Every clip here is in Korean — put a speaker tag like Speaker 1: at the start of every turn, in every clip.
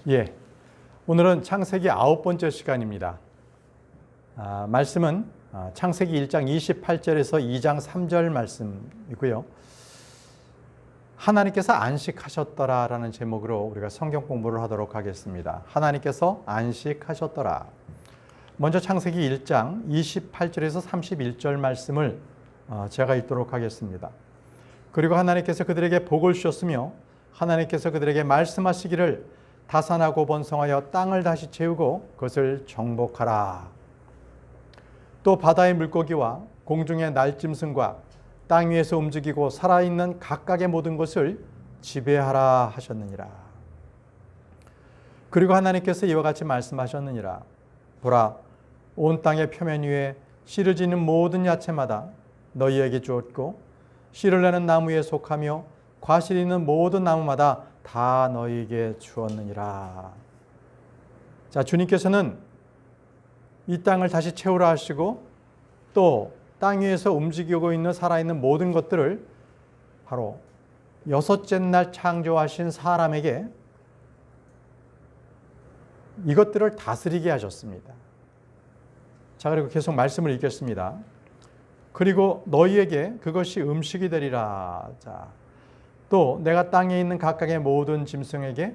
Speaker 1: 예, 오늘은 창세기 9번째 시간입니다. 말씀은 창세기 1장 28절에서 2장 3절 말씀이고요. 하나님께서 안식하셨더라라는 제목으로 우리가 성경 공부를 하도록 하겠습니다. 하나님께서 안식하셨더라. 먼저 창세기 1장 28절에서 31절 말씀을 제가 읽도록 하겠습니다. 그리고 하나님께서 그들에게 복을 주셨으며 하나님께서 그들에게 말씀하시기를 다산하고 번성하여 땅을 다시 채우고 그것을 정복하라. 또 바다의 물고기와 공중의 날짐승과 땅 위에서 움직이고 살아있는 각각의 모든 것을 지배하라 하셨느니라. 그리고 하나님께서 이와 같이 말씀하셨느니라. 보라, 온 땅의 표면 위에 씨를 지는 모든 야채마다 너희에게 주었고 씨를 내는 나무에 속하며 과실 있는 모든 나무마다 다 너희에게 주었느니라. 자, 주님께서는 이 땅을 다시 채우라 하시고 또 땅 위에서 움직이고 있는 살아있는 모든 것들을 바로 여섯째 날 창조하신 사람에게 이것들을 다스리게 하셨습니다. 자, 그리고 계속 말씀을 읽겠습니다. 그리고 너희에게 그것이 음식이 되리라. 자, 또 내가 땅에 있는 각각의 모든 짐승에게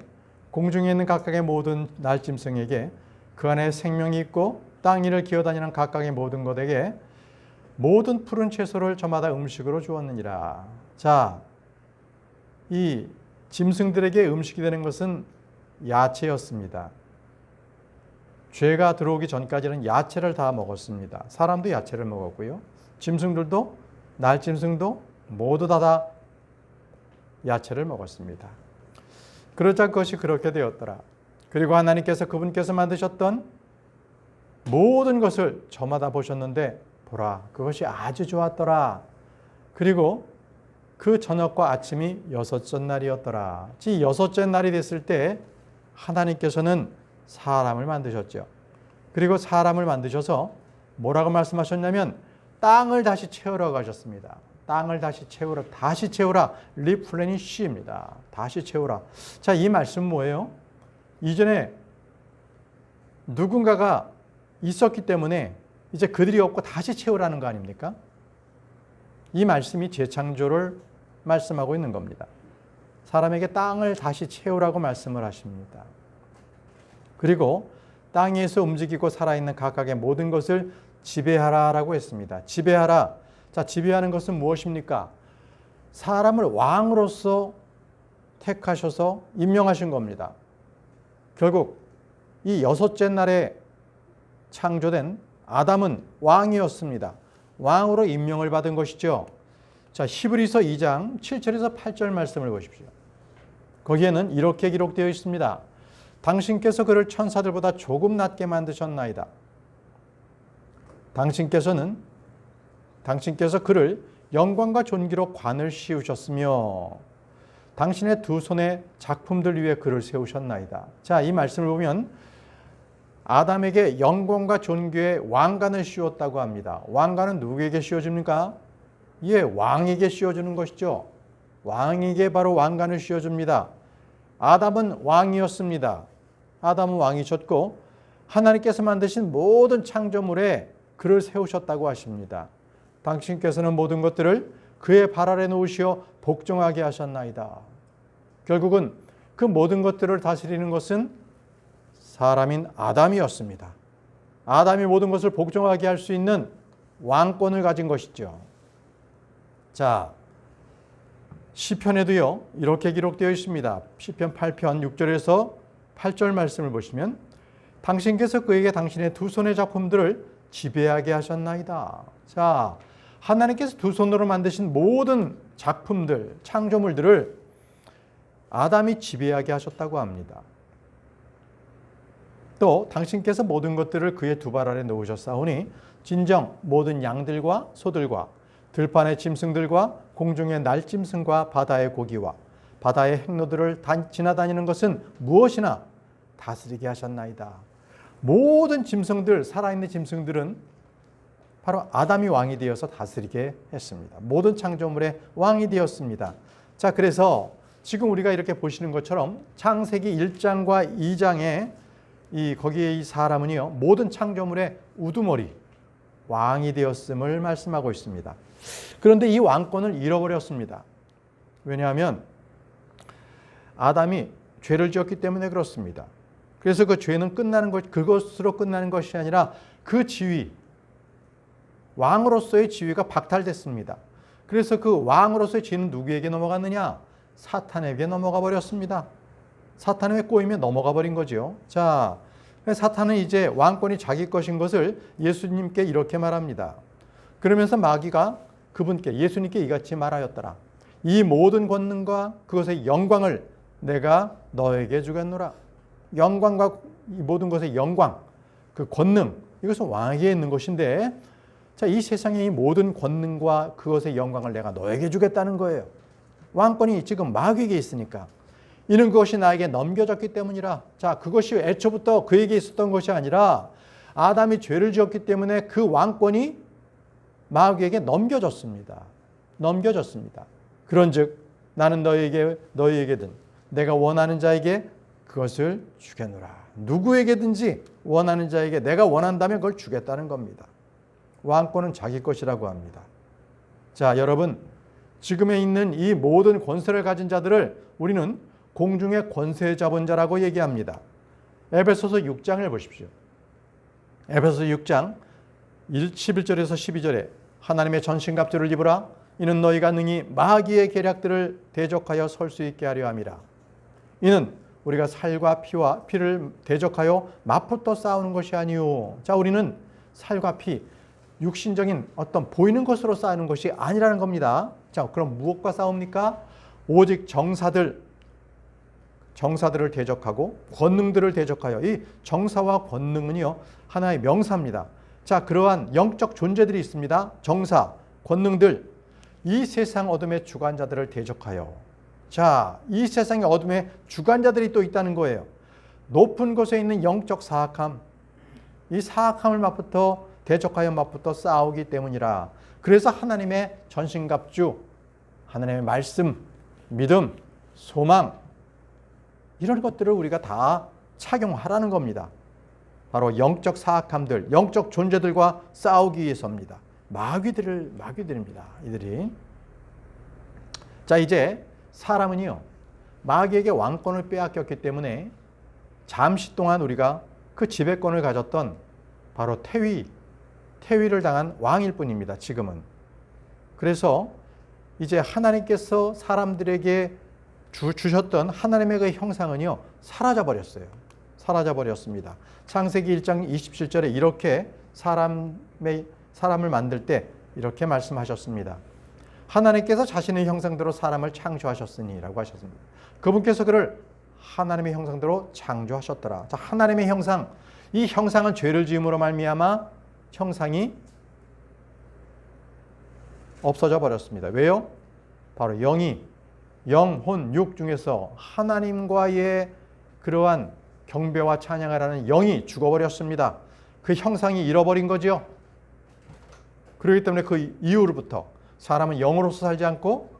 Speaker 1: 공중에 있는 각각의 모든 날짐승에게 그 안에 생명이 있고 땅 위를 기어다니는 각각의 모든 것에게 모든 푸른 채소를 저마다 음식으로 주었느니라. 자, 이 짐승들에게 음식이 되는 것은 야채였습니다. 죄가 들어오기 전까지는 야채를 다 먹었습니다. 사람도 야채를 먹었고요. 짐승들도 날짐승도 모두 다 야채를 먹었습니다. 그러자 그것이 그렇게 되었더라. 그리고 하나님께서 그분께서 만드셨던 모든 것을 저마다 보셨는데 보라, 그것이 아주 좋았더라. 그리고 그 저녁과 아침이 여섯째 날이었더라. 이 여섯째 날이 됐을 때 하나님께서는 사람을 만드셨죠. 그리고 사람을 만드셔서 뭐라고 말씀하셨냐면 땅을 다시 채우라고 하셨습니다. 땅을 다시 채우라. 리플레니쉬입니다. 다시 채우라. 자, 이 말씀은 뭐예요? 이전에 누군가가 있었기 때문에 이제 그들이 없고 다시 채우라는 거 아닙니까? 이 말씀이 재창조를 말씀하고 있는 겁니다. 사람에게 땅을 다시 채우라고 말씀을 하십니다. 그리고 땅 위에서 움직이고 살아있는 각각의 모든 것을 지배하라라고 했습니다. 지배하라. 자, 지배하는 것은 무엇입니까? 사람을 왕으로서 택하셔서 임명하신 겁니다. 결국 이 여섯째 날에 창조된 아담은 왕이었습니다. 왕으로 임명을 받은 것이죠. 자, 히브리서 2장 7절에서 8절 말씀을 보십시오. 거기에는 이렇게 기록되어 있습니다. 당신께서 그를 천사들보다 조금 낮게 만드셨나이다. 당신께서 그를 영광과 존귀로 관을 씌우셨으며 당신의 두 손의 작품들 위에 그를 세우셨나이다. 자, 이 말씀을 보면 아담에게 영광과 존귀의 왕관을 씌웠다고 합니다. 왕관은 누구에게 씌워줍니까? 예, 왕에게 씌워주는 것이죠. 왕에게 바로 왕관을 씌워줍니다. 아담은 왕이었습니다. 아담은 왕이셨고 하나님께서 만드신 모든 창조물에 그를 세우셨다고 하십니다. 당신께서는 모든 것들을 그의 발 아래 놓으시어 복종하게 하셨나이다. 결국은 그 모든 것들을 다스리는 것은 사람인 아담이었습니다. 아담이 모든 것을 복종하게 할 수 있는 왕권을 가진 것이죠. 자, 시편에도요, 이렇게 기록되어 있습니다. 시편 8편 6절에서 8절 말씀을 보시면 당신께서 그에게 당신의 두 손의 작품들을 지배하게 하셨나이다. 자, 하나님께서 두 손으로 만드신 모든 작품들, 창조물들을 아담이 지배하게 하셨다고 합니다. 또 당신께서 모든 것들을 그의 두 발 아래 놓으셨사오니 진정 모든 양들과 소들과 들판의 짐승들과 공중의 날짐승과 바다의 고기와 바다의 행로들을 지나다니는 것은 무엇이나 다스리게 하셨나이다. 모든 짐승들, 살아있는 짐승들은 바로 아담이 왕이 되어서 다스리게 했습니다. 모든 창조물의 왕이 되었습니다. 자, 그래서 지금 우리가 이렇게 보시는 것처럼 창세기 1장과 2장에 거기에 이 사람은요, 모든 창조물의 우두머리, 왕이 되었음을 말씀하고 있습니다. 그런데 이 왕권을 잃어버렸습니다. 왜냐하면 아담이 죄를 지었기 때문에 그렇습니다. 그래서 그 죄는 그것으로 끝나는 것이 아니라 그 지위, 왕으로서의 지위가 박탈됐습니다. 그래서 그 왕으로서의 지위는 누구에게 넘어갔느냐? 사탄에게 넘어가 버렸습니다. 사탄의 꼬임에 넘어가 버린 거죠. 자, 사탄은 이제 왕권이 자기 것인 것을 예수님께 이렇게 말합니다. 그러면서 마귀가 그분께, 예수님께 이같이 말하였더라. 이 모든 권능과 그것의 영광을 내가 너에게 주겠노라. 영광과 이 모든 것의 영광, 그 권능, 이것은 왕에게 있는 것인데, 자, 이 세상의 이 모든 권능과 그것의 영광을 내가 너에게 주겠다는 거예요. 왕권이 지금 마귀에게 있으니까. 이는 그것이 나에게 넘겨졌기 때문이라. 자, 그것이 애초부터 그에게 있었던 것이 아니라 아담이 죄를 지었기 때문에 그 왕권이 마귀에게 넘겨졌습니다. 넘겨졌습니다. 그런즉 나는 너희에게든 내가 원하는 자에게 그것을 주겠노라. 누구에게든지 원하는 자에게 내가 원한다면 그걸 주겠다는 겁니다. 왕권은 자기 것이라고 합니다. 자, 여러분, 지금에 있는 이 모든 권세를 가진 자들을 우리는 공중의 권세 잡은 자라고 얘기합니다. 에베소서 6장을 보십시오. 에베소서 6장 11절에서 12절에 하나님의 전신갑주를 입으라. 이는 너희가 능히 마귀의 계략들을 대적하여 설 수 있게 하려 함이라. 이는 우리가 살과 피를 대적하여 맞붙어 싸우는 것이 아니요. 자, 우리는 살과 피, 육신적인 어떤 보이는 것으로 싸우는 것이 아니라는 겁니다. 자, 그럼 무엇과 싸웁니까? 오직 정사들을 대적하고 권능들을 대적하여. 이 정사와 권능은요, 하나의 명사입니다. 자, 그러한 영적 존재들이 있습니다. 정사, 권능들, 이 세상 어둠의 주관자들을 대적하여. 자, 이 세상의 어둠의 주관자들이 또 있다는 거예요. 높은 곳에 있는 영적 사악함, 이 사악함을 대적하여 맞붙어 싸우기 때문이라. 그래서 하나님의 전신갑주, 하나님의 말씀, 믿음, 소망, 이런 것들을 우리가 다 착용하라는 겁니다. 바로 영적 사악함들, 영적 존재들과 싸우기 위해서입니다. 마귀들입니다. 이들이. 자, 이제 사람은요, 마귀에게 왕권을 빼앗겼기 때문에 잠시 동안 우리가 그 지배권을 가졌던 바로 태위를 당한 왕일 뿐입니다. 지금은. 그래서 이제 하나님께서 사람들에게 주셨던 하나님의 그 형상은요, 사라져버렸어요. 사라져버렸습니다. 창세기 1장 27절에 이렇게 사람을 만들 때 이렇게 말씀하셨습니다. 하나님께서 자신의 형상대로 사람을 창조하셨으니 라고 하셨습니다. 그분께서 그를 하나님의 형상대로 창조하셨더라. 자, 하나님의 형상, 이 형상은 죄를 지음으로 말미암아 형상이 없어져 버렸습니다. 왜요? 바로 영혼, 육 중에서 하나님과의 그러한 경배와 찬양을 하는 영이 죽어버렸습니다. 그 형상이 잃어버린 거죠. 그렇기 때문에 그 이후로부터 사람은 영으로서 살지 않고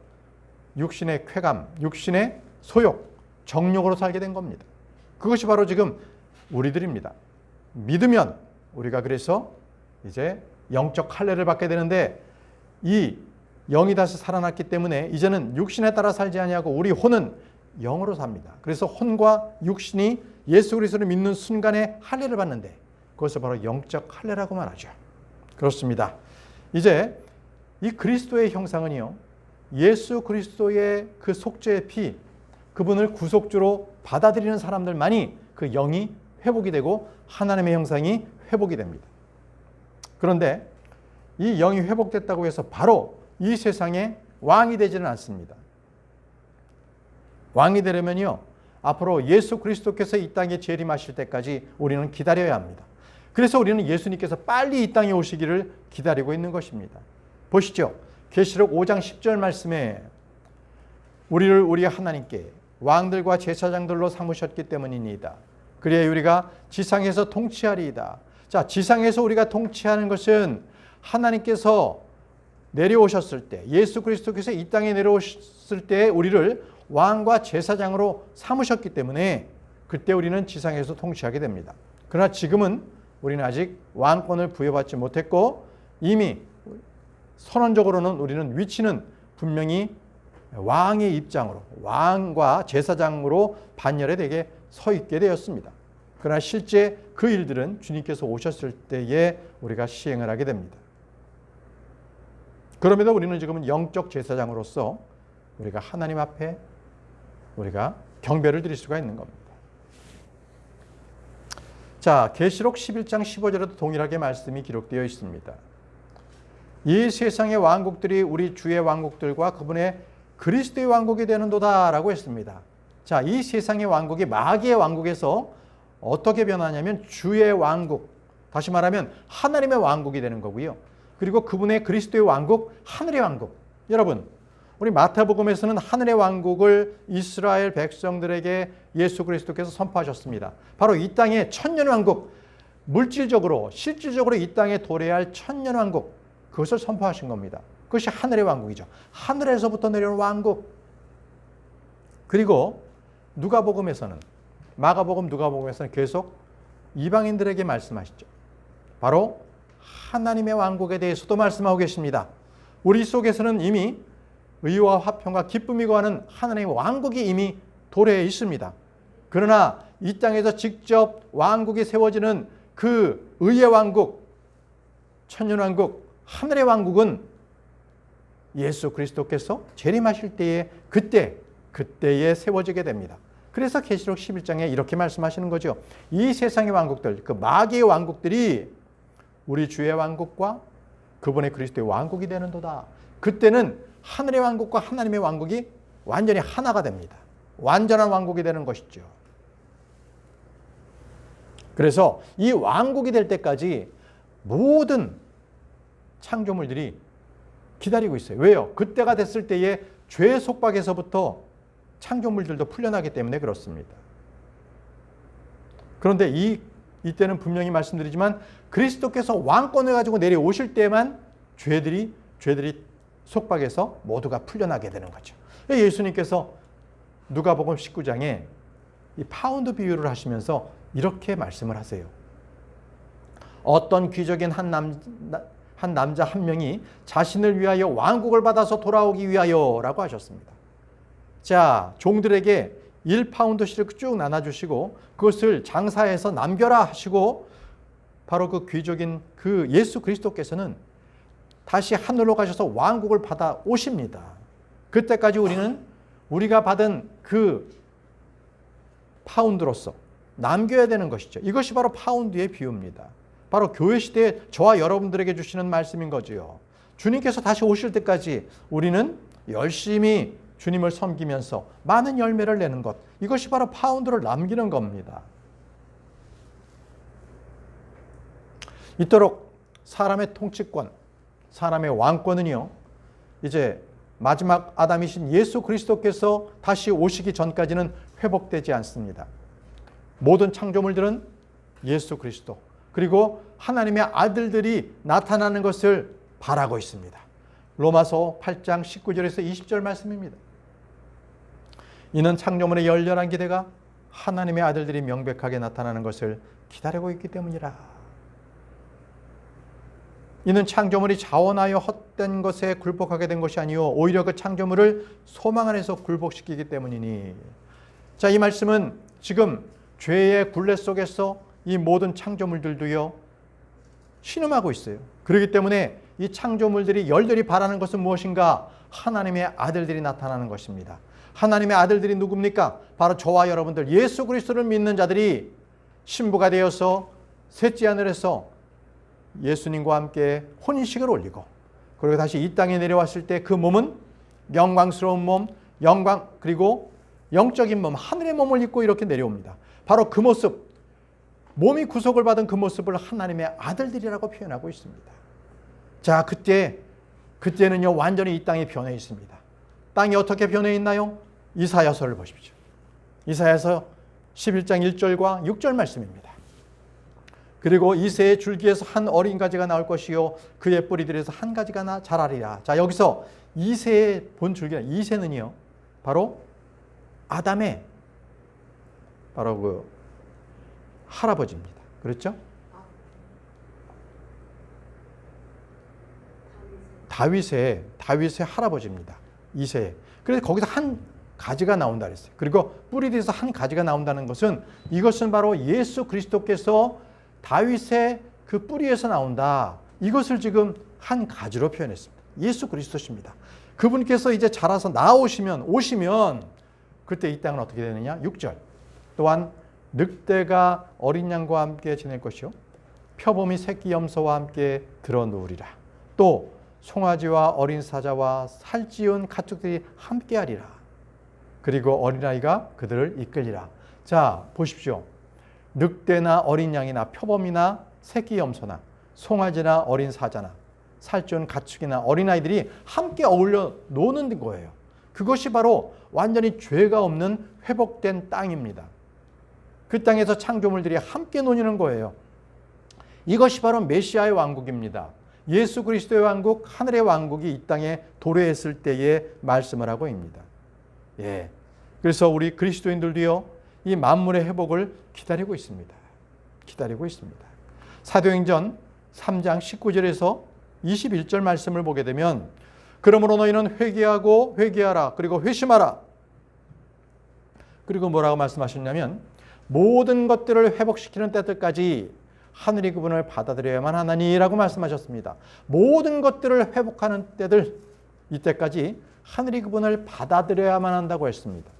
Speaker 1: 육신의 쾌감, 육신의 소욕, 정욕으로 살게 된 겁니다. 그것이 바로 지금 우리들입니다. 믿으면 우리가 그래서 이제 영적 할례를 받게 되는데, 이 영이 다시 살아났기 때문에 이제는 육신에 따라 살지 아니하고 우리 혼은 영으로 삽니다. 그래서 혼과 육신이 예수 그리스도를 믿는 순간에 할례를 받는데 그것을 바로 영적 할례라고 말하죠. 그렇습니다. 이제 이 그리스도의 형상은요, 예수 그리스도의 그 속죄의 피, 그분을 구속주로 받아들이는 사람들만이 그 영이 회복이 되고 하나님의 형상이 회복이 됩니다. 그런데 이 영이 회복됐다고 해서 바로 이 세상에 왕이 되지는 않습니다. 왕이 되려면요, 앞으로 예수 그리스도께서 이 땅에 재림하실 때까지 우리는 기다려야 합니다. 그래서 우리는 예수님께서 빨리 이 땅에 오시기를 기다리고 있는 것입니다. 보시죠. 계시록 5장 10절 말씀에 우리를 우리 하나님께 왕들과 제사장들로 삼으셨기 때문이니이다. 그래야 우리가 지상에서 통치하리이다. 자, 지상에서 우리가 통치하는 것은 하나님께서 내려오셨을 때, 예수 그리스도께서 이 땅에 내려오셨을 때 우리를 왕과 제사장으로 삼으셨기 때문에 그때 우리는 지상에서 통치하게 됩니다. 그러나 지금은 우리는 아직 왕권을 부여받지 못했고 이미 선언적으로는 우리는 위치는 분명히 왕의 입장으로 왕과 제사장으로 반열에 되게 서 있게 되었습니다. 그러나 실제 그 일들은 주님께서 오셨을 때에 우리가 시행을 하게 됩니다. 그럼에도 우리는 지금은 영적 제사장으로서 우리가 하나님 앞에 우리가 경배를 드릴 수가 있는 겁니다. 자, 계시록 11장 15절에도 동일하게 말씀이 기록되어 있습니다. 이 세상의 왕국들이 우리 주의 왕국들과 그분의 그리스도의 왕국이 되는도다라고 했습니다. 자, 이 세상의 왕국이 마귀의 왕국에서 어떻게 변하냐면 주의 왕국, 다시 말하면 하나님의 왕국이 되는 거고요. 그리고 그분의 그리스도의 왕국, 하늘의 왕국. 여러분, 우리 마태복음에서는 하늘의 왕국을 이스라엘 백성들에게 예수 그리스도께서 선포하셨습니다. 바로 이 땅의 천년왕국, 물질적으로 실질적으로 이 땅에 도래할 천년왕국, 그것을 선포하신 겁니다. 그것이 하늘의 왕국이죠. 하늘에서부터 내려온 왕국. 그리고 누가복음에서는, 마가복음, 누가복음에서는 계속 이방인들에게 말씀하시죠. 바로 하나님의 왕국에 대해서도 말씀하고 계십니다. 우리 속에서는 이미 의와 화평과 기쁨이 거하는 하나님의 왕국이 이미 도래해 있습니다. 그러나 이 땅에서 직접 왕국이 세워지는 그 의의 왕국, 천년왕국, 하늘의 왕국은 예수 그리스도께서 재림하실 때에 그때에 세워지게 됩니다. 그래서 계시록 11장에 이렇게 말씀하시는 거죠. 이 세상의 왕국들, 그 마귀의 왕국들이 우리 주의 왕국과 그분의 그리스도의 왕국이 되는도다. 그때는 하늘의 왕국과 하나님의 왕국이 완전히 하나가 됩니다. 완전한 왕국이 되는 것이죠. 그래서 이 왕국이 될 때까지 모든 창조물들이 기다리고 있어요. 왜요? 그때가 됐을 때에 죄의 속박에서부터 창조물들도 풀려나기 때문에 그렇습니다. 그런데 이때는 분명히 말씀드리지만 그리스도께서 왕권을 가지고 내려오실 때만 죄들이 속박에서 모두가 풀려나게 되는 거죠. 예수님께서 누가복음 19장에 이 파운드 비유를 하시면서 이렇게 말씀을 하세요. 어떤 귀족인 한 남자 한 명이 자신을 위하여 왕국을 받아서 돌아오기 위하여라고 하셨습니다. 자, 종들에게 1파운드씩 쭉 나눠주시고 그것을 장사해서 남겨라 하시고 바로 그 귀족인 그 예수 그리스도께서는 다시 하늘로 가셔서 왕국을 받아 오십니다. 그때까지 우리가 받은 그 파운드로서 남겨야 되는 것이죠. 이것이 바로 파운드의 비유입니다. 바로 교회 시대에 저와 여러분들에게 주시는 말씀인 거지요. 주님께서 다시 오실 때까지 우리는 열심히 주님을 섬기면서 많은 열매를 내는 것, 이것이 바로 파운드를 남기는 겁니다. 이토록 사람의 통치권, 사람의 왕권은요, 이제 마지막 아담이신 예수 그리스도께서 다시 오시기 전까지는 회복되지 않습니다. 모든 창조물들은 예수 그리스도, 그리고 하나님의 아들들이 나타나는 것을 바라고 있습니다. 로마서 8장 19절에서 20절 말씀입니다. 이는 창조물의 열렬한 기대가 하나님의 아들들이 명백하게 나타나는 것을 기다리고 있기 때문이라. 이는 창조물이 자원하여 헛된 것에 굴복하게 된 것이 아니요 오히려 그 창조물을 소망 안에서 굴복시키기 때문이니. 자, 이 말씀은 지금 죄의 굴레 속에서 이 모든 창조물들도요 신음하고 있어요. 그렇기 때문에 이 창조물들이 열렬히 바라는 것은 무엇인가? 하나님의 아들들이 나타나는 것입니다. 하나님의 아들들이 누굽니까? 바로 저와 여러분들, 예수 그리스도를 믿는 자들이 신부가 되어서 셋째 하늘에서 예수님과 함께 혼인식을 올리고 그리고 다시 이 땅에 내려왔을 때 그 몸은 영광스러운 몸, 그리고 영적인 몸, 하늘의 몸을 입고 이렇게 내려옵니다. 바로 그 모습, 몸이 구속을 받은 그 모습을 하나님의 아들들이라고 표현하고 있습니다. 자, 그때는요 완전히 이 땅이 변해 있습니다. 땅이 어떻게 변해 있나요? 이사야서를 보십시오. 이사야서 11장 1절과 6절 말씀입니다. 그리고 이새의 줄기에서 한 어린 가지가 나올 것이요 그의 뿌리들에서 한 가지가 자라리라. 자, 여기서 이새의 본 줄기는, 이새는요 바로 아담의 바로 그 할아버지입니다. 그렇죠? 다윗의 할아버지입니다. 이세. 그래서 거기서 한 가지가 나온다 그랬어요. 그리고 뿌리 뒤에서 한 가지가 나온다는 것은 이것은 바로 예수 그리스도께서 다윗의 그 뿌리에서 나온다. 이것을 지금 한 가지로 표현했습니다. 예수 그리스도십니다. 그분께서 이제 자라서 오시면 그때 이 땅은 어떻게 되느냐? 6절. 또한 늑대가 어린 양과 함께 지낼 것이요 표범이 새끼 염소와 함께 드러누우리라. 또 송아지와 어린 사자와 살찌운 가축들이 함께하리라. 그리고 어린아이가 그들을 이끌리라. 자, 보십시오. 늑대나 어린 양이나 표범이나 새끼 염소나 송아지나 어린 사자나 살찌운 가축이나 어린아이들이 함께 어울려 노는 거예요. 그것이 바로 완전히 죄가 없는 회복된 땅입니다. 그 땅에서 창조물들이 함께 노는 거예요. 이것이 바로 메시아의 왕국입니다. 예수 그리스도의 왕국, 하늘의 왕국이 이 땅에 도래했을 때의 말씀을 하고 있습니다. 예. 그래서 우리 그리스도인들도요, 이 만물의 회복을 기다리고 있습니다. 사도행전 3장 19절에서 21절 말씀을 보게 되면, 그러므로 너희는 회개하라. 그리고 회심하라. 그리고 뭐라고 말씀하셨냐면, 모든 것들을 회복시키는 때까지 하늘이 그분을 받아들여야만 하나니라고 말씀하셨습니다. 모든 것들을 회복하는 때들, 이때까지 하늘이 그분을 받아들여야만 한다고 했습니다.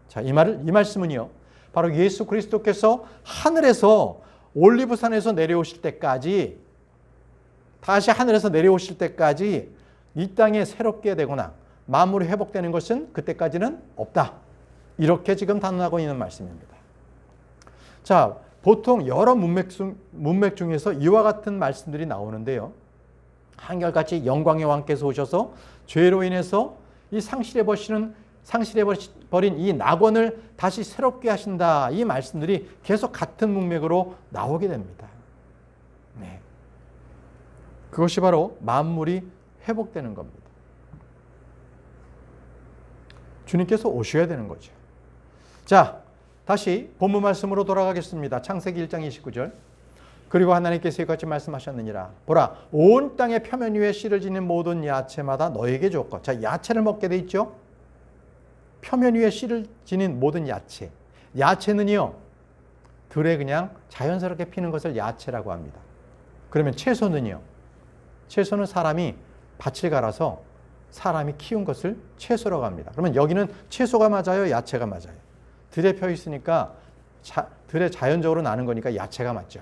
Speaker 1: 자, 이 말씀은요, 바로 예수 그리스도께서 하늘에서 올리브산에서 내려오실 때까지, 다시 하늘에서 내려오실 때까지 이 땅에 새롭게 되거나 만물이 회복되는 것은 그때까지는 없다. 이렇게 지금 단언하고 있는 말씀입니다. 자, 보통 여러 문맥 중에서 이와 같은 말씀들이 나오는데요. 한결같이 영광의 왕께서 오셔서 죄로 인해서 이 상실해버린 이 낙원을 다시 새롭게 하신다. 이 말씀들이 계속 같은 문맥으로 나오게 됩니다. 네. 그것이 바로 만물이 회복되는 겁니다. 주님께서 오셔야 되는 거죠. 자, 다시 본문 말씀으로 돌아가겠습니다. 창세기 1장 29절. 그리고 하나님께서 이같이 말씀하셨느니라. 보라, 온 땅의 표면 위에 씨를 지닌 모든 야채마다 너에게 주었고. 자, 야채를 먹게 돼 있죠. 표면 위에 씨를 지닌 모든 야채. 야채는요, 들에 그냥 자연스럽게 피는 것을 야채라고 합니다. 그러면 채소는요. 채소는 사람이 밭을 갈아서 사람이 키운 것을 채소라고 합니다. 그러면 여기는 채소가 맞아요? 야채가 맞아요? 들에 펴 있으니까 들에 자연적으로 나는 거니까 야채가 맞죠.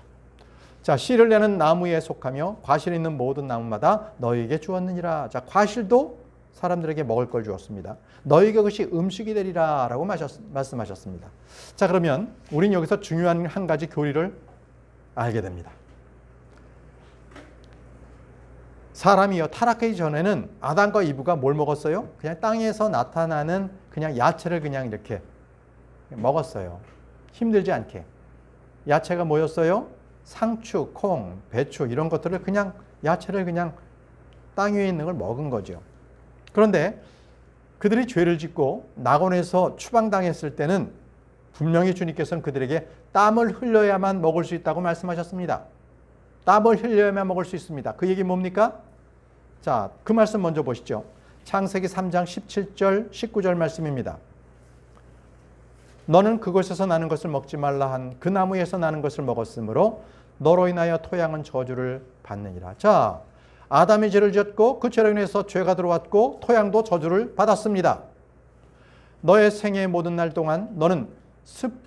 Speaker 1: 자, 씨를 내는 나무에 속하며 과실 있는 모든 나무마다 너희에게 주었느니라. 자, 과실도 사람들에게 먹을 걸 주었습니다. 너희에게 그것이 음식이 되리라 라고 말씀하셨습니다. 자, 그러면 우린 여기서 중요한 한 가지 교리를 알게 됩니다. 사람이요, 타락하기 전에는 아담과 이브가 뭘 먹었어요? 그냥 땅에서 나타나는 그냥 야채를 그냥 이렇게 먹었어요. 힘들지 않게. 야채가 뭐였어요? 상추, 콩, 배추 이런 것들을 그냥 야채를 그냥 땅 위에 있는 걸 먹은 거죠. 그런데 그들이 죄를 짓고 낙원에서 추방당했을 때는 분명히 주님께서는 그들에게 땀을 흘려야만 먹을 수 있다고 말씀하셨습니다. 땀을 흘려야만 먹을 수 있습니다. 그 얘기 뭡니까? 자, 그 말씀 먼저 보시죠. 창세기 3장 17절, 19절 말씀입니다. 너는 그곳에서 나는 것을 먹지 말라 한 그 나무에서 나는 것을 먹었으므로 너로 인하여 토양은 저주를 받느니라. 자, 아담이 죄를 지었고 그 죄로 인해서 죄가 들어왔고 토양도 저주를 받았습니다. 너의 생애의 모든 날 동안 너는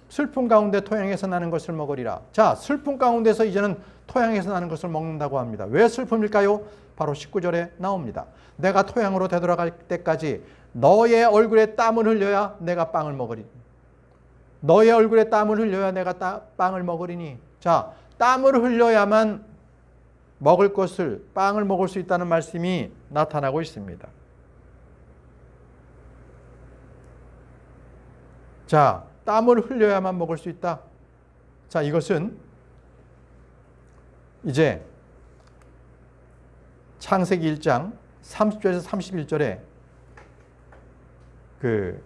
Speaker 1: 슬픔 가운데 토양에서 나는 것을 먹으리라. 자, 슬픔 가운데서 이제는 토양에서 나는 것을 먹는다고 합니다. 왜 슬픔일까요? 바로 19절에 나옵니다. 내가 토양으로 되돌아갈 때까지 너의 얼굴에 땀을 흘려야 내가 빵을 먹으리니. 너의 얼굴에 땀을 흘려야 내가 빵을 먹으리니. 자, 땀을 흘려야만 먹을 것을, 빵을 먹을 수 있다는 말씀이 나타나고 있습니다. 자, 땀을 흘려야만 먹을 수 있다. 자, 이것은 이제 창세기 1장 30절에서 31절에 그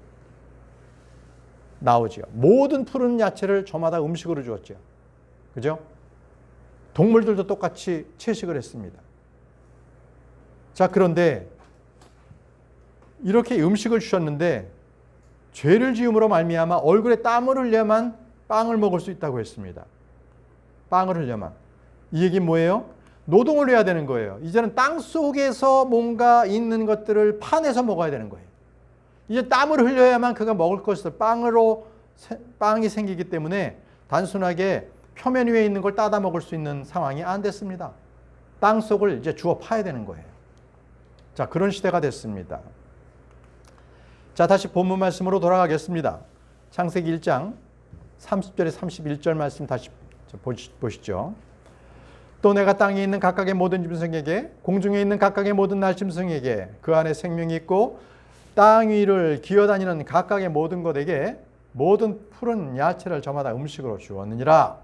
Speaker 1: 나오죠. 모든 푸른 야채를 저마다 음식으로 주었죠. 그죠? 동물들도 똑같이 채식을 했습니다. 자, 그런데 이렇게 음식을 주셨는데 죄를 지음으로 말미암아 얼굴에 땀을 흘려야만 빵을 먹을 수 있다고 했습니다. 빵을 흘려만. 이 얘기는 뭐예요? 노동을 해야 되는 거예요. 이제는 땅 속에서 뭔가 있는 것들을 파내서 먹어야 되는 거예요. 이제 땀을 흘려야만 그가 먹을 것을 빵이 생기기 때문에 단순하게 표면 위에 있는 걸 따다 먹을 수 있는 상황이 안 됐습니다. 땅 속을 이제 주워 파야 되는 거예요. 자, 그런 시대가 됐습니다. 자, 다시 본문 말씀으로 돌아가겠습니다. 창세기 1장 30절에 31절 말씀 다시 보시죠. 또 내가 땅에 있는 각각의 모든 짐승에게 공중에 있는 각각의 모든 날짐승에게 그 안에 생명이 있고 땅 위를 기어다니는 각각의 모든 것에게 모든 푸른 야채를 저마다 음식으로 주었느니라.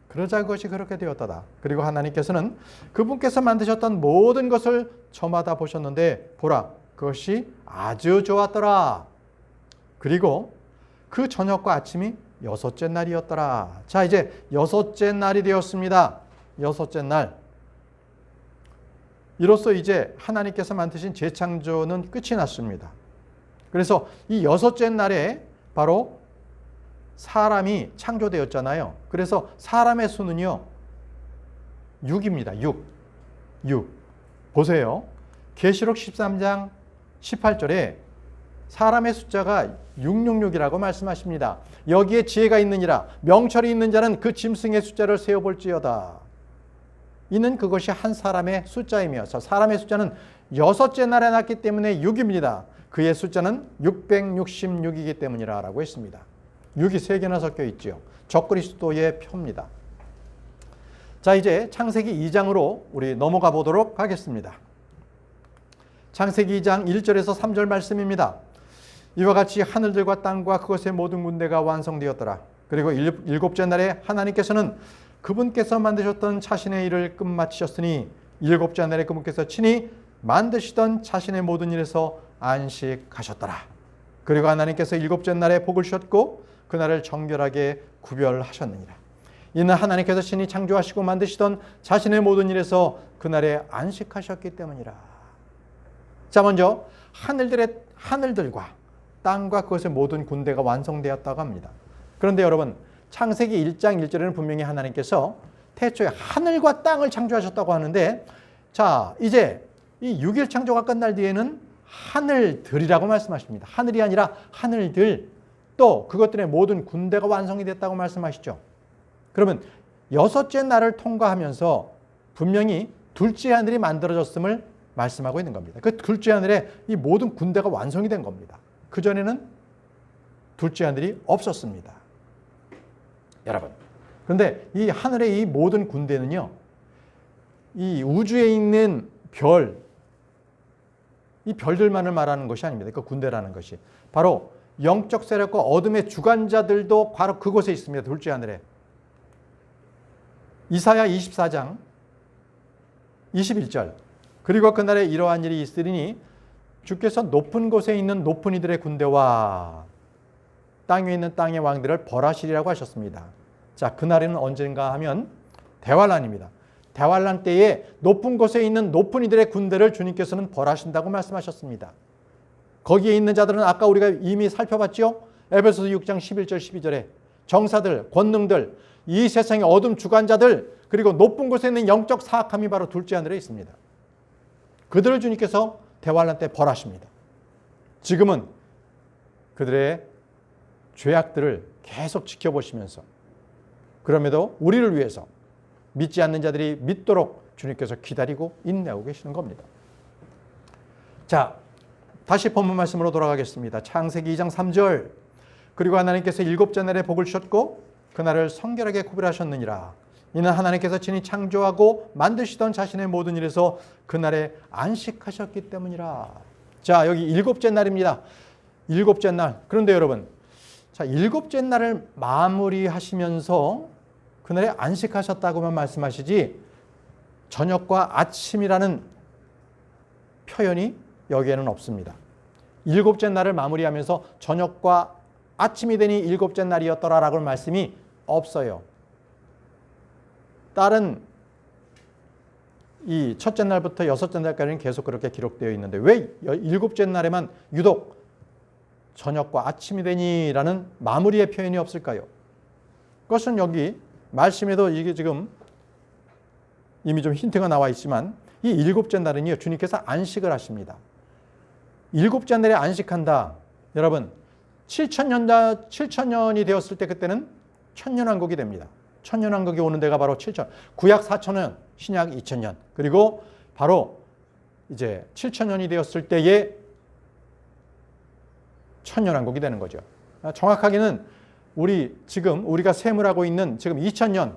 Speaker 1: 그러자 그것이 그렇게 되었다다. 그리고 하나님께서는 그분께서 만드셨던 모든 것을 저마다 보셨는데 보라 그것이 아주 좋았더라. 그리고 그 저녁과 아침이 여섯째 날이었더라. 자, 이제 여섯째 날이 되었습니다. 여섯째 날. 이로써 이제 하나님께서 만드신 재창조는 끝이 났습니다. 그래서 이 여섯째 날에 바로 사람이 창조되었잖아요. 그래서 사람의 수는요 6입니다. 6. 보세요. 계시록 13장 18절에 사람의 숫자가 666이라고 말씀하십니다. 여기에 지혜가 있느니라. 명철이 있는 자는 그 짐승의 숫자를 세어볼지어다. 이는 그것이 한 사람의 숫자이며 사람의 숫자는 여섯째 날에 났기 때문에 6입니다. 그의 숫자는 666이기 때문이라 라고 했습니다. 6이 3개나 섞여 있죠. 적그리스도의 표입니다. 자, 이제 창세기 2장으로 우리 넘어가 보도록 하겠습니다. 창세기 2장 1절에서 3절 말씀입니다. 이와 같이 하늘들과 땅과 그것의 모든 군대가 완성되었더라. 그리고 일곱째 날에 하나님께서는 그분께서 만드셨던 자신의 일을 끝마치셨으니 일곱째 날에 그분께서 친히 만드시던 자신의 모든 일에서 안식하셨더라. 그리고 하나님께서 일곱째 날에 복을 주셨고 그날을 정결하게 구별하셨느니라. 이는 하나님께서 친히 창조하시고 만드시던 자신의 모든 일에서 그날에 안식하셨기 때문이라. 자, 먼저 하늘들과 땅과 그것의 모든 군대가 완성되었다고 합니다. 그런데 여러분, 창세기 1장 1절에는 분명히 하나님께서 태초에 하늘과 땅을 창조하셨다고 하는데, 자, 이제 이 6일 창조가 끝날 뒤에는 하늘들이라고 말씀하십니다. 하늘이 아니라 하늘들, 또 그것들의 모든 군대가 완성이 됐다고 말씀하시죠. 그러면 여섯째 날을 통과하면서 분명히 둘째 하늘이 만들어졌음을 말씀하고 있는 겁니다. 그 둘째 하늘에 이 모든 군대가 완성이 된 겁니다. 그전에는 둘째 하늘이 없었습니다. 여러분, 그런데 이 하늘의 이 모든 군대는요, 이 우주에 있는 이 별들만을 말하는 것이 아닙니다. 그 군대라는 것이 바로 영적 세력과 어둠의 주관자들도 바로 그곳에 있습니다. 둘째 하늘에. 이사야 24장 21절. 그리고 그날에 이러한 일이 있으리니 주께서 높은 곳에 있는 높은 이들의 군대와 땅 위에 있는 땅의 왕들을 벌하시리라고 하셨습니다. 자, 그날에는 언젠가 하면 대환란입니다. 대환란 때에 높은 곳에 있는 높은 이들의 군대를 주님께서는 벌하신다고 말씀하셨습니다. 거기에 있는 자들은 아까 우리가 이미 살펴봤죠? 에베소서 6장 11절 12절에 정사들, 권능들, 이 세상의 어둠 주관자들, 그리고 높은 곳에 있는 영적 사악함이 바로 둘째 하늘에 있습니다. 그들을 주님께서 대환란 때 벌하십니다. 지금은 그들의 죄악들을 계속 지켜보시면서 그럼에도 우리를 위해서 믿지 않는 자들이 믿도록 주님께서 기다리고 인내하고 계시는 겁니다. 자, 다시 본문 말씀으로 돌아가겠습니다. 창세기 2장 3절. 그리고 하나님께서 일곱째 날에 복을 주셨고 그날을 성결하게 구별하셨느니라. 이는 하나님께서 친히 창조하고 만드시던 자신의 모든 일에서 그날에 안식하셨기 때문이라. 자, 여기 일곱째 날입니다. 일곱째 날. 그런데 여러분, 자, 일곱째 날을 마무리하시면서 그날에 안식하셨다고만 말씀하시지 저녁과 아침이라는 표현이 여기에는 없습니다. 일곱째 날을 마무리하면서 저녁과 아침이 되니 일곱째 날이었더라라고 말씀이 없어요. 다른 이 첫째 날부터 여섯째 날까지는 계속 그렇게 기록되어 있는데 왜 일곱째 날에만 유독 저녁과 아침이 되니라는 마무리의 표현이 없을까요? 그것은 여기 말씀에도 이게 지금 이미 좀 힌트가 나와 있지만 이 일곱째 날은요, 주님께서 안식을 하십니다. 일곱째 날에 안식한다. 여러분, 7천년이 되었을 때 그때는 천년왕국이 됩니다. 천년왕국이 오는 데가 바로 7천, 구약 4천년, 신약 2천년. 그리고 바로 이제 7천년이 되었을 때에 천년왕국이 되는 거죠. 정확하게는 지금 우리가 셈을 하고 있는 지금 2000년,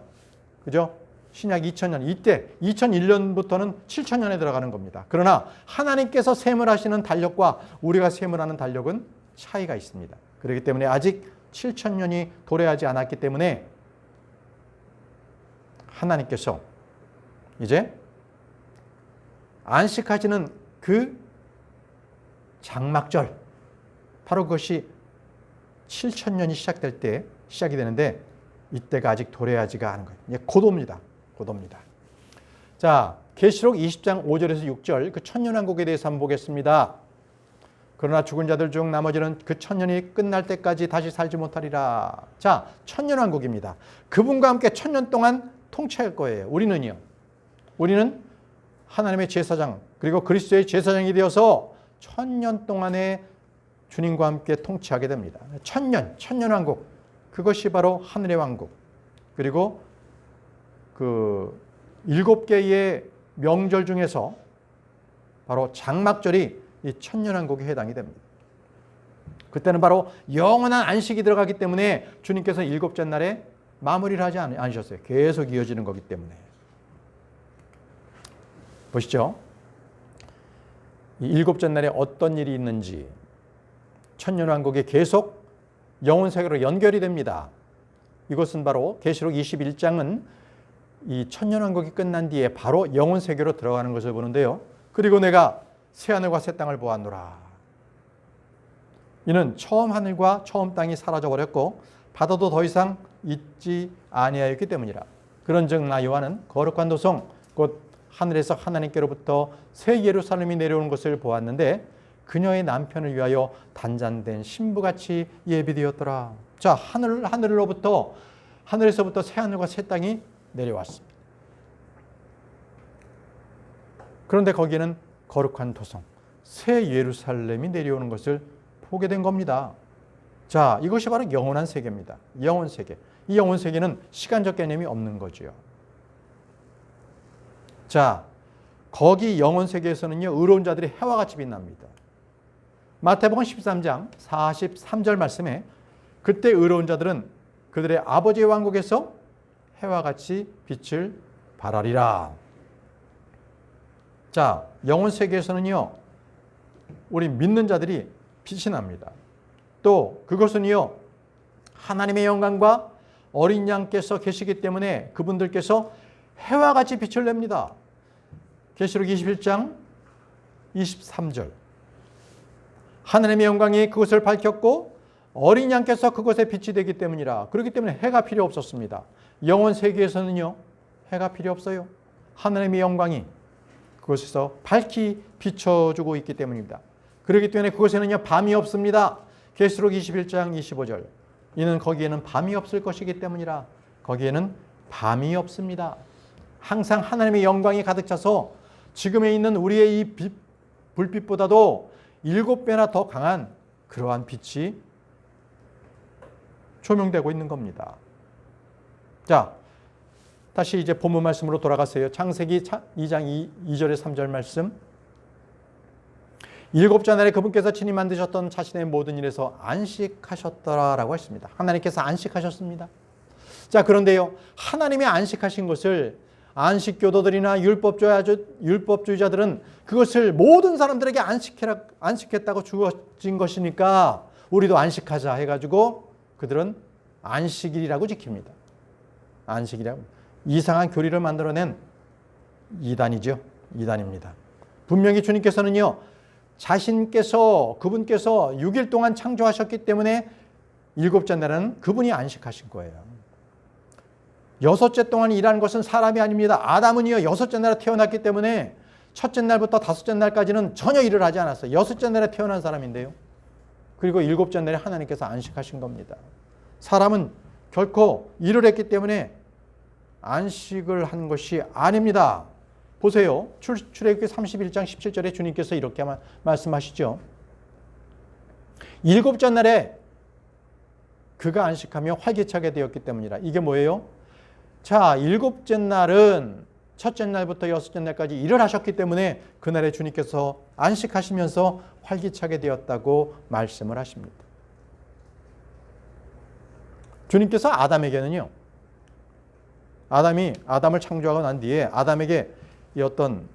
Speaker 1: 그죠? 신약 2000년, 이때 2001년부터는 7000년에 들어가는 겁니다. 그러나 하나님께서 셈을 하시는 달력과 우리가 셈을 하는 달력은 차이가 있습니다. 그렇기 때문에 아직 7000년이 도래하지 않았기 때문에 하나님께서 이제 안식하시는 그 장막절, 바로 그것이 7000년이 시작될 때 시작이 되는데 이때가 아직 도래하지가 않은 거예요. 고도입니다. 고도입니다. 자, 계시록 20장 5절에서 6절 그 천년왕국에 대해서 한번 보겠습니다. 그러나 죽은 자들 중 나머지는 그 천년이 끝날 때까지 다시 살지 못하리라. 자, 천년왕국입니다. 그분과 함께 천년 동안 통치할 거예요. 우리는요. 우리는 하나님의 제사장 그리고 그리스도의 제사장이 되어서 천년 동안에 주님과 함께 통치하게 됩니다. 천년왕국. 그것이 바로 하늘의 왕국. 그리고 그 7개의 명절 중에서 바로 장막절이 이 천년왕국에 해당이 됩니다. 그때는 바로 영원한 안식이 들어가기 때문에 주님께서 일곱째 날에 마무리를 하지 않으셨어요. 계속 이어지는 거기 때문에. 보시죠. 이 일곱째 날에 어떤 일이 있는지 천년왕국이 계속 영혼세계로 연결이 됩니다. 이것은 바로 계시록 21장은 이 천년왕국이 끝난 뒤에 바로 영혼세계로 들어가는 것을 보는데요. 그리고 내가 새하늘과 새 땅을 보았노라. 이는 처음 하늘과 처음 땅이 사라져버렸고 바다도 더 이상 있지 아니하였기 때문이라. 그런즉 나 요한은 거룩한 도성 곧 하늘에서 하나님께로부터 새 예루살렘이 내려오는 것을 보았는데 그녀의 남편을 위하여 단장된 신부같이 예비되었더라. 자, 하늘에서부터 새 하늘과 새 땅이 내려왔습니다. 그런데 거기에는 거룩한 도성, 새 예루살렘이 내려오는 것을 보게 된 겁니다. 자, 이것이 바로 영원한 세계입니다. 영원 세계. 이 영원 세계는 시간적 개념이 없는 거죠. 자, 거기 영원 세계에서는요, 의로운 자들이 해와 같이 빛납니다. 마태복음 13장 43절 말씀에 그때 의로운 자들은 그들의 아버지의 왕국에서 해와 같이 빛을 발하리라. 자, 영원 세계에서는요, 우리 믿는 자들이 빛이 납니다. 또 그것은요, 하나님의 영광과 어린 양께서 계시기 때문에 그분들께서 해와 같이 빛을 냅니다. 계시록 21장 23절. 하나님의 영광이 그것을 밝혔고 어린 양께서 그것에 빛이 되기 때문이라. 그렇기 때문에 해가 필요 없었습니다. 영원 세계에서는요, 해가 필요 없어요. 하나님의 영광이 그것에서 밝히 비춰주고 있기 때문입니다. 그렇기 때문에 그것에는요, 밤이 없습니다. 계시록 21장 25절. 이는 거기에는 밤이 없을 것이기 때문이라. 거기에는 밤이 없습니다. 항상 하나님의 영광이 가득 차서 지금에 있는 우리의 이 불빛보다도 7배나 더 강한 그러한 빛이 조명되고 있는 겁니다. 자, 다시 이제 본문 말씀으로 돌아가세요. 창세기 2장 2절에 3절 말씀. 일곱째 날에 그분께서 친히 만드셨던 자신의 모든 일에서 안식하셨더라라고 했습니다. 하나님께서 안식하셨습니다. 자, 그런데요, 하나님이 안식하신 것을 안식교도들이나 율법주의자들은 그것을 모든 사람들에게 안식했다고 주어진 것이니까 우리도 안식하자 해가지고 그들은 안식일이라고 지킵니다. 안식이라고. 이상한 교리를 만들어낸 이단이죠. 이단입니다. 분명히 주님께서는요, 그분께서 6일 동안 창조하셨기 때문에 일곱째 날에는 그분이 안식하신 거예요. 여섯째 동안 일하는 것은 사람이 아닙니다. 아담은요, 여섯째 날에 태어났기 때문에 첫째 날부터 다섯째 날까지는 전혀 일을 하지 않았어요. 여섯째 날에 태어난 사람인데요. 그리고 일곱째 날에 하나님께서 안식하신 겁니다. 사람은 결코 일을 했기 때문에 안식을 한 것이 아닙니다. 보세요. 출애굽기 31장 17절에 주님께서 이렇게 말씀하시죠. 일곱째 날에 그가 안식하며 활기차게 되었기 때문이라. 이게 뭐예요? 자, 일곱째 날은 첫째 날부터 여섯째 날까지 일을 하셨기 때문에 그날에 주님께서 안식하시면서 활기차게 되었다고 말씀을 하십니다. 주님께서 아담에게는요, 아담을 창조하고 난 뒤에 아담에게 이 어떤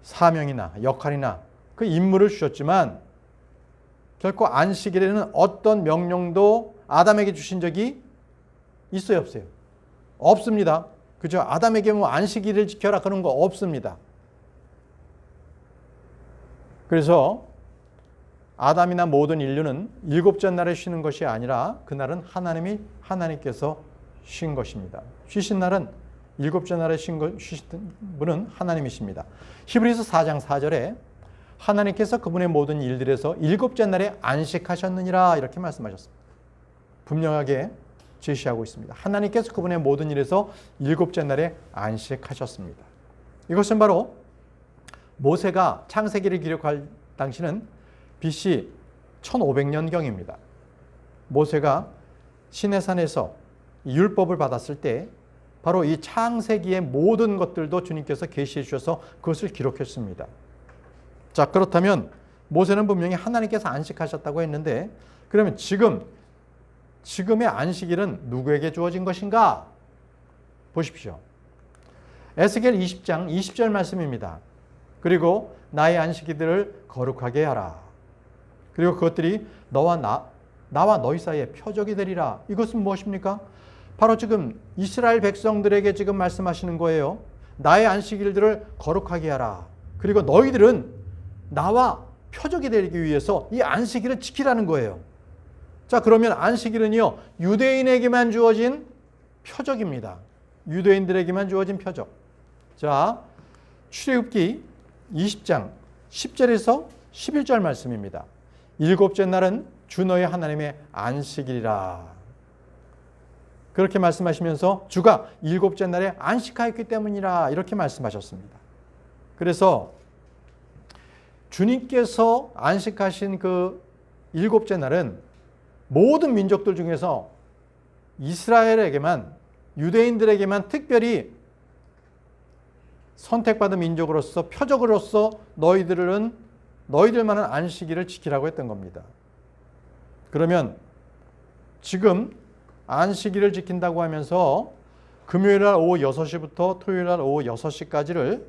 Speaker 1: 사명이나 역할이나 그 임무를 주셨지만 결코 안식일에는 어떤 명령도 아담에게 주신 적이 있어요, 없어요? 없습니다. 그죠? 아담에게 뭐 안식일을 지켜라 그런 거 없습니다. 그래서 아담이나 모든 인류는 일곱째 날에 쉬는 것이 아니라 그날은 하나님께서 쉰 것입니다. 쉬신 날은 일곱째 날에 쉬신 분은 하나님이십니다. 히브리서 4장 4절에 하나님께서 그분의 모든 일들에서 일곱째 날에 안식하셨느니라 이렇게 말씀하셨습니다. 분명하게 제시하고 있습니다. 하나님께서 그분의 모든 일에서 일곱째 날에 안식하셨습니다. 이것은 바로 모세가 창세기를 기록할 당시는 BC 1500년경입니다. 모세가 시내산에서 율법을 받았을 때 바로 이 창세기의 모든 것들도 주님께서 계시해 주셔서 그것을 기록했습니다. 자, 그렇다면 모세는 분명히 하나님께서 안식하셨다고 했는데 그러면 지금의 안식일은 누구에게 주어진 것인가? 보십시오. 에스겔 20장 20절 말씀입니다. 그리고 나의 안식일들을 거룩하게 하라. 그리고 그것들이 나와 너희 사이에 표적이 되리라. 이것은 무엇입니까? 바로 지금 이스라엘 백성들에게 지금 말씀하시는 거예요. 나의 안식일들을 거룩하게 하라. 그리고 너희들은 나와 표적이 되기 위해서 이 안식일을 지키라는 거예요. 자, 그러면 안식일은요, 유대인에게만 주어진 표적입니다. 유대인들에게만 주어진 표적. 자, 출애굽기 20장 10절에서 11절 말씀입니다. 일곱째 날은 주 너희 하나님의 안식일이라. 그렇게 말씀하시면서 주가 일곱째 날에 안식하였기 때문이라 이렇게 말씀하셨습니다. 그래서 주님께서 안식하신 그 일곱째 날은 모든 민족들 중에서 이스라엘에게만, 유대인들에게만 특별히 선택받은 민족으로서, 표적으로서 너희들만은 안식일을 지키라고 했던 겁니다. 그러면 지금 안식일을 지킨다고 하면서 금요일 날 오후 6시부터 토요일 날 오후 6시까지를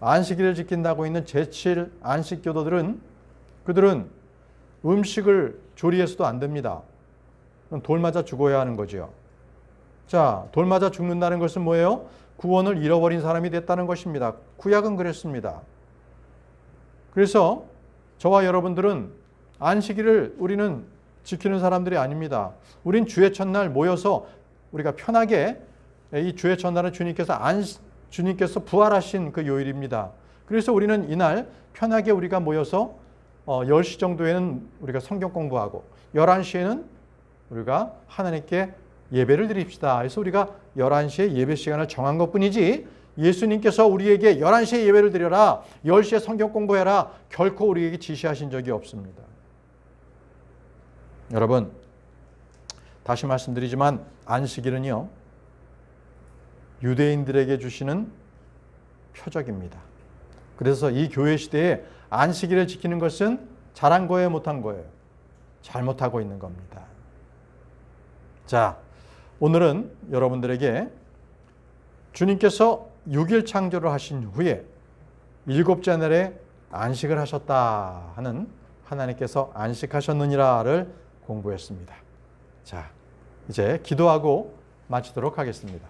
Speaker 1: 안식일을 지킨다고 있는 제7 안식교도들은 그들은 음식을 조리해서도 안 됩니다. 돌 맞아 죽어야 하는 거죠. 자, 돌 맞아 죽는다는 것은 뭐예요? 구원을 잃어버린 사람이 됐다는 것입니다. 구약은 그랬습니다. 그래서 저와 여러분들은 안식일을 우리는 지키는 사람들이 아닙니다. 우린 주의 첫날 모여서 우리가 편하게 이 주의 첫날은 주님께서 부활하신 그 요일입니다. 그래서 우리는 이날 편하게 우리가 모여서 10시 정도에는 우리가 성경 공부하고 11시에는 우리가 하나님께 예배를 드립시다. 그래서 우리가 11시에 예배 시간을 정한 것뿐이지 예수님께서 우리에게 11시에 예배를 드려라, 10시에 성경 공부해라 결코 우리에게 지시하신 적이 없습니다. 여러분, 다시 말씀드리지만 안식일은요, 유대인들에게 주시는 표적입니다. 그래서 이 교회 시대에 안식일을 지키는 것은 잘한 거예요, 못한 거예요? 잘못하고 있는 겁니다. 자, 오늘은 여러분들에게 주님께서 6일 창조를 하신 후에 7째 날에 안식을 하셨다 하는 하나님께서 안식하셨느니라를 공부했습니다. 자, 이제 기도하고 마치도록 하겠습니다.